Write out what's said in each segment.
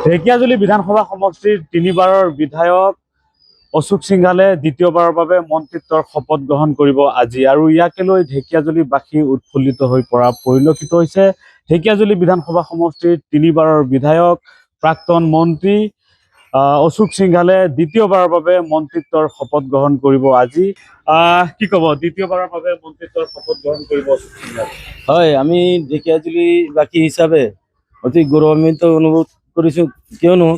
ঢেকিয়াজুলি বিধানসভা সমষ্টিৰ তিনিবাৰৰ বিধায়ক অশোক সিংঘালে দ্বিতীয়বাৰৰ বাবে মন্ত্ৰিত্বৰ শপত গ্ৰহণ কৰিব আজি আৰু ইয়াকে লৈ ঢেকিয়াজুলিবাসী উৎফুল্লিত হৈ পৰা পৰিলক্ষিত হৈছে। ঢেকিয়াজুলি বিধানসভা সমষ্টিৰ তিনিবাৰৰ বিধায়ক প্ৰাক্তন মন্ত্ৰী অশোক সিংঘালে দ্বিতীয়বাৰৰ বাবে মন্ত্ৰিত্বৰ শপত গ্ৰহণ কৰিব আজি। কি ক'ব, দ্বিতীয়বাৰৰ বাবে মন্ত্ৰিত্বৰ শপত গ্ৰহণ কৰিব অশোক সিংঘালে? হয়, আমি ঢেকিয়াজুলিবাসী হিচাপে অতি গৌৰৱান্বিত অনুভৱ কৰিছোঁ, কিয়নো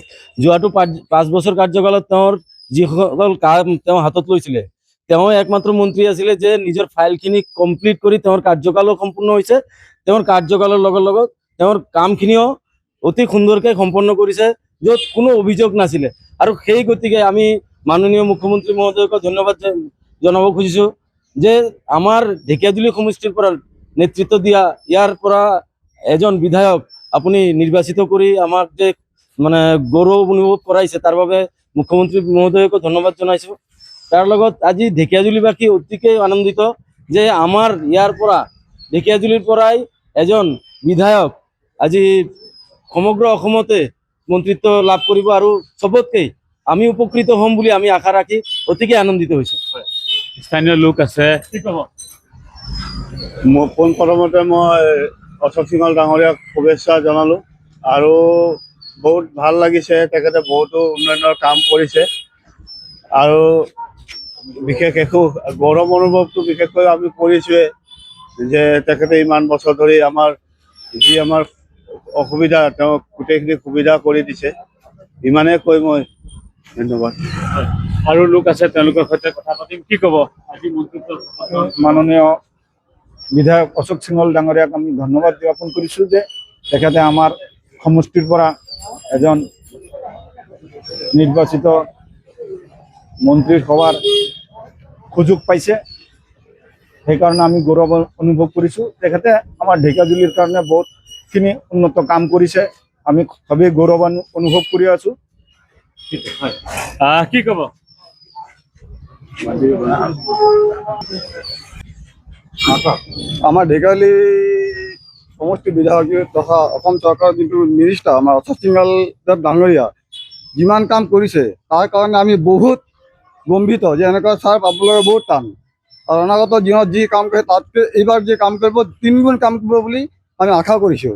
যোৱাটো 5 বছৰ কাৰ্যকালত তেওঁৰ যিসকল কাম তেওঁ হাতত লৈছিলে, তেওঁ একমাত্ৰ মন্ত্ৰী আছিলে যে নিজৰ ফাইলখিনি কমপ্লিট কৰি তেওঁৰ কাৰ্যকালো সম্পূৰ্ণ হৈছে। তেওঁৰ কাৰ্যকালৰ লগত তেওঁৰ কামখিনিও অতি সুন্দৰকৈ সম্পন্ন কৰিছে, য'ত কোনো অভিযোগ নাছিলে। আৰু সেই গতিকে আমি মাননীয় মুখ্যমন্ত্ৰী মহোদয়ক ধন্যবাদ জনাব খুজিছোঁ যে আমাৰ ঢেকিয়াজুলি সমষ্টিৰ পৰা নেতৃত্ব দিয়া ইয়াৰ পৰা এজন বিধায়ক আপুনি নিৰ্বাচিত কৰি আমাক যে গৌৰৱ অনুভৱ কৰাইছে, তাৰ বাবে মুখ্যমন্ত্ৰী মহোদয়ক ধন্যবাদ জনাইছোঁ। তাৰ লগত আজি ঢেকিয়াজুলিবাসী অতিকৈ আনন্দিত যে আমাৰ ইয়াৰ পৰা ঢেকিয়াজুলিৰ পৰাই এজন বিধায়ক আজি সমগ্ৰ অসমতে মন্ত্ৰিত্ব লাভ কৰিব আৰু চবতকৈ আমি উপকৃত হ'ম বুলি আমি আশা ৰাখি অতিকৈ আনন্দিত হৈছোঁ। স্থানীয় লোক আছে, কি ক'ব? পোনপ্ৰথমতে মই অশোক সিংঘাল ডাঙৰীয়াক শুভেচ্ছা জনালোঁ আৰু বহুত ভাল লাগিছে, তেখেতে বহুতো উন্নয়নৰ কাম কৰিছে আৰু বিশেষ একো গৌৰৱ অনুভৱটো বিশেষকৈ আমি কৰিছোঁৱে যে তেখেতে ইমান বছৰ ধৰি আমাৰ অসুবিধা তেওঁ গোটেইখিনি সুবিধা কৰি দিছে। ইমানেই কৈ মই ধন্যবাদ। আৰু লোক আছে, তেওঁলোকৰ সৈতে কথা পাতিম। কি ক'ব আজি মন্ত্ৰিত্বৰ মাননীয় বিধায়ক অশোক সিংঘাল ডাঙৰীয়াক আমি ধন্যবাদ জ্ঞাপন কৰিছোঁ যে তেখেতে আমাৰ সমষ্টিৰ পৰা এজন নিৰ্বাচিত মন্ত্ৰী হোৱাৰ সুযোগ পাইছে। সেইকাৰণে আমি গৌৰৱ অনুভৱ কৰিছোঁ। তেখেতে আমাৰ ঢেকিয়াজুলিৰ কাৰণে বহুতখিনি উন্নত কাম কৰিছে, আমি সবেই গৌৰৱ অনুভৱ কৰি আছোঁ। কি ক'ব? আমাৰ ঢেকিয়াজুলি সমষ্টি বিধায়ক তথা অসম চৰকাৰৰ যিটো মিনিষ্টাৰ আমাৰ অশোক সিংঘাল ডাঙৰীয়া যিমান কাম কৰিছে, তাৰ কাৰণে আমি বহুত গম্ভীৰ যে এনেকুৱা ছাৰ পাবলৈ বহুত টান। আৰু অনাগত দিনত যি কাম কৰে তাতকৈ এইবাৰ যি কাম কৰিব 3 গুণ কাম কৰিব বুলি আমি আশা কৰিছোঁ।